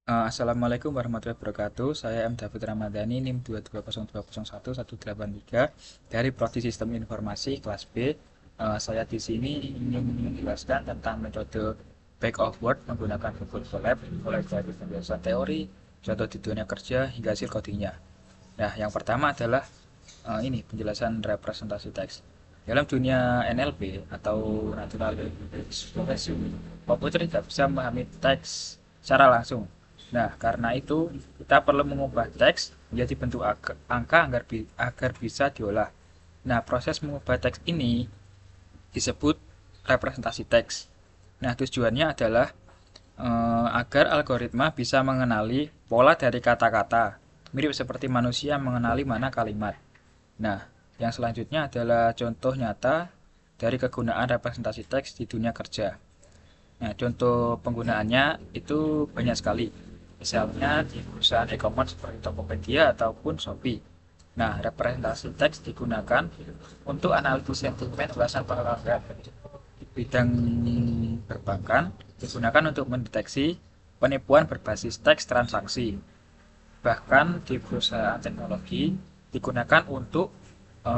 Assalamualaikum warahmatullahi wabarakatuh. Saya M. David Ramadhani, NIM 22020110113 dari Prodi Sistem Informasi kelas B. Saya di sini ingin menjelaskan tentang metode Back of Word menggunakan Google Colab, mulai dari penjelasan teori, contoh di dunia kerja, hingga hasil codingnya. Nah, yang pertama adalah ini penjelasan representasi teks. Dalam dunia NLP atau Natural Language Processing, komputer tidak bisa memahami teks secara langsung. Nah, karena itu kita perlu mengubah teks menjadi bentuk angka agar bisa diolah. Nah, proses mengubah teks ini disebut representasi teks. Nah, tujuannya adalah agar algoritma bisa mengenali pola dari kata-kata, mirip seperti manusia mengenali mana kalimat. Nah, yang selanjutnya adalah contoh nyata dari kegunaan representasi teks di dunia kerja. Nah, contoh penggunaannya itu banyak sekali. Misalnya di perusahaan e-commerce seperti Tokopedia ataupun Shopee. Nah, representasi teks digunakan untuk analisis sentimen ulasan pelanggan. Di bidang perbankan digunakan untuk mendeteksi penipuan berbasis teks transaksi. Bahkan di perusahaan teknologi digunakan untuk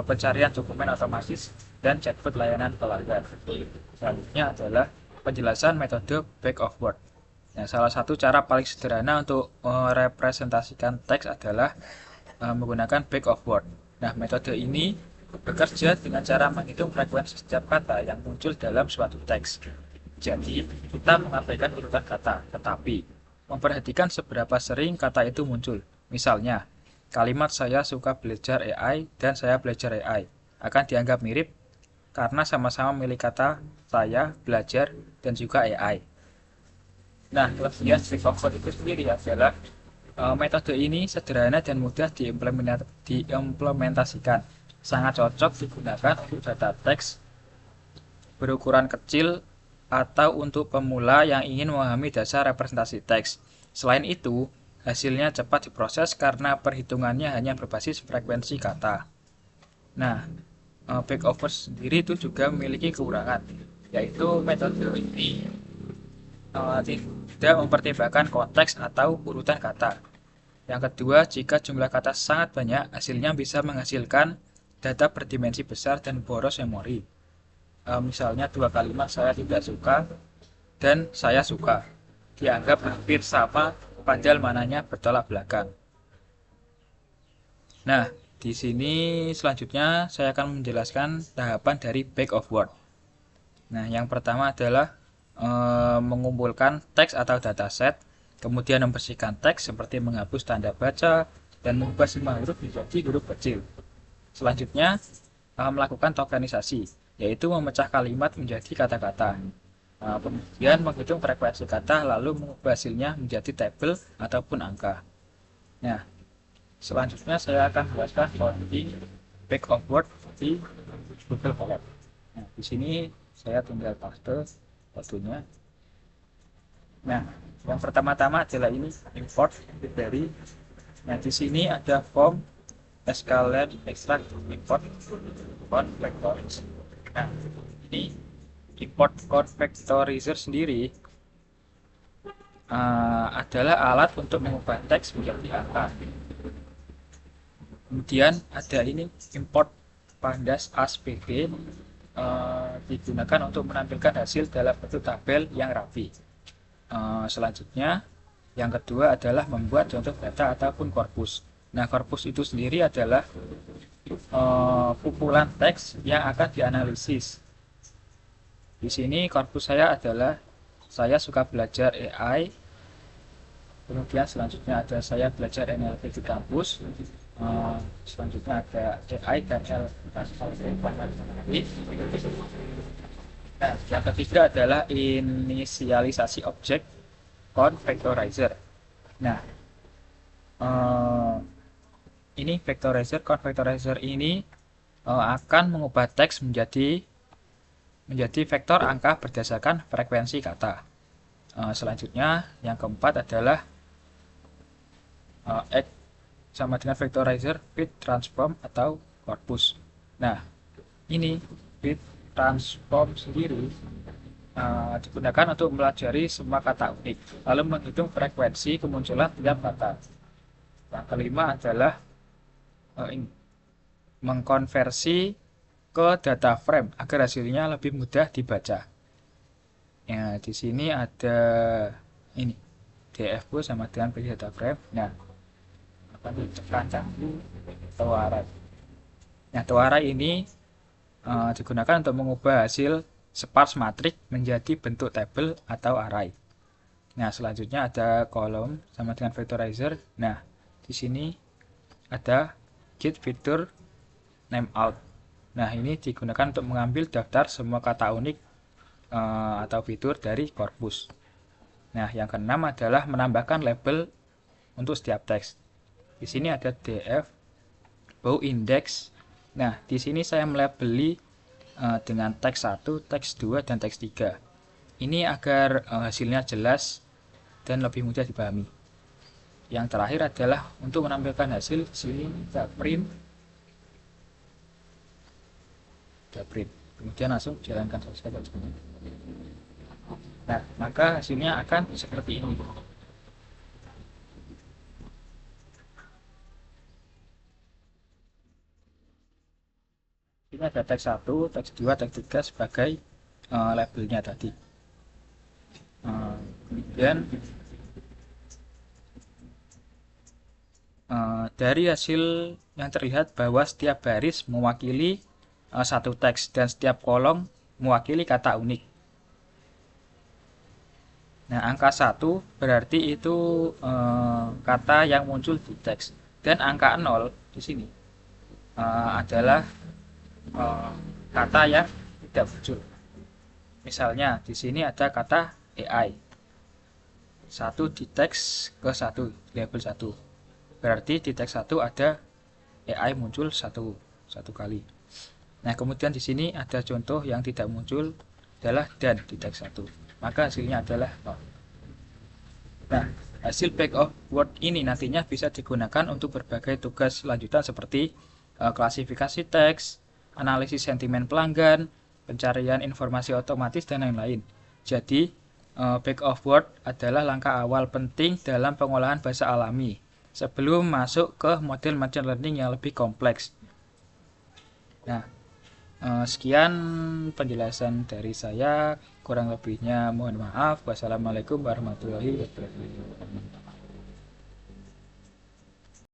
pencarian dokumen otomatis dan chatbot layanan pelanggan. Selanjutnya adalah penjelasan metode back of word. Nah, salah satu cara paling sederhana untuk merepresentasikan teks adalah menggunakan back of word. Nah, metode ini bekerja dengan cara menghitung frekuensi setiap kata yang muncul dalam suatu teks. Jadi, kita mengabaikan urutan kata, tetapi memperhatikan seberapa sering kata itu muncul. Misalnya, kalimat "saya suka belajar AI" dan "saya belajar AI" akan dianggap mirip karena sama-sama memilih kata "saya", "belajar", dan juga "AI". Nah, kelebihan Back of Word itu sendiri adalah metode ini sederhana dan mudah diimplementasikan. Sangat cocok digunakan untuk data teks berukuran kecil atau untuk pemula yang ingin memahami dasar representasi teks. Selain itu, hasilnya cepat diproses karena perhitungannya hanya berbasis frekuensi kata. Nah, Back of Word sendiri itu juga memiliki kekurangan, yaitu metode ini tidak mempertimbangkan konteks atau urutan kata. Yang kedua, jika jumlah kata sangat banyak, hasilnya bisa menghasilkan data berdimensi besar dan boros memori. Misalnya dua kalimat "saya tidak suka" dan "saya suka" dianggap hampir sama padahal mananya bertolak belakang. Nah, di sini selanjutnya saya akan menjelaskan tahapan dari back of word. Nah, yang pertama adalah mengumpulkan teks atau dataset, kemudian membersihkan teks seperti menghapus tanda baca dan mengubah semua huruf menjadi huruf kecil. Selanjutnya, melakukan tokenisasi, yaitu memecah kalimat menjadi kata-kata. Kemudian menghitung frekuensi kata lalu mengubah hasilnya menjadi tabel ataupun angka. Nah, selanjutnya saya akan jelaskan coding back of word di Google Colab. Nah, di sini saya tinggal paste kodenya. Nah, yang pertama-tama adalah ini import dari. Nah, di sini ada form escalate extract import convectors. Nah, ini import convectorizer sendiri adalah alat untuk mengubah teks menjadi angka. Kemudian ada ini import pandas ASPB digunakan untuk menampilkan hasil dalam bentuk tabel yang rapi. Selanjutnya, yang kedua adalah membuat contoh data ataupun korpus. Nah, korpus itu sendiri adalah kumpulan teks yang akan dianalisis. Di sini korpus saya adalah "saya suka belajar AI", kemudian selanjutnya ada "saya belajar NLP di kampus", selanjutnya ada AI dan Nah, yang ketiga adalah inisialisasi objek convectorizer. Nah, ini convectorizer ini akan mengubah teks menjadi vektor angka berdasarkan frekuensi kata. Selanjutnya, yang keempat adalah X sama dengan vectorizer bit transform atau corpus. Nah, ini bit transform sendiri digunakan untuk mempelajari semua kata unik, lalu menghitung frekuensi kemunculan tiap kata. Yang kelima adalah mengkonversi ke data frame agar hasilnya lebih mudah dibaca. Ya, di sini ada ini DFU sama dengan base data frame. Nah, apa itu canggu atau array. Nah, array ini digunakan untuk mengubah hasil sparse matrix menjadi bentuk tabel atau array. Nah, selanjutnya ada kolom sama dengan vectorizer. Nah, di sini ada get fitur name out. Nah, ini digunakan untuk mengambil daftar semua kata unik atau fitur dari korpus. Nah, yang keenam adalah menambahkan label untuk setiap teks. Di sini ada df bow index. Nah, di sini saya melabeli dengan teks 1, teks 2, dan teks 3. Ini agar hasilnya jelas dan lebih mudah dipahami. Yang terakhir adalah untuk menampilkan hasil, di sini kita print. Kemudian langsung jalankan saja. Nah, maka hasilnya akan seperti ini. Ini ada teks 1, teks 2, teks 3 sebagai labelnya tadi. Kemudian dari hasil yang terlihat bahwa setiap baris mewakili satu teks dan setiap kolom mewakili kata unik. Nah, angka 1 berarti itu kata yang muncul di teks, dan angka 0 di sini adalah kata yang tidak muncul. Misalnya di sini ada kata AI. 1 di teks ke 1, label 1. Berarti di teks 1 ada AI muncul satu kali. Nah, kemudian di sini ada contoh yang tidak muncul adalah dan di teks 1. Maka hasilnya adalah 0. Nah, hasil back of word ini nantinya bisa digunakan untuk berbagai tugas lanjutan seperti klasifikasi teks, analisis sentimen pelanggan, pencarian informasi otomatis, dan lain-lain. Jadi, back of word adalah langkah awal penting dalam pengolahan bahasa alami sebelum masuk ke model machine learning yang lebih kompleks. Nah, sekian penjelasan dari saya, kurang lebihnya mohon maaf. Wassalamualaikum warahmatullahi wabarakatuh.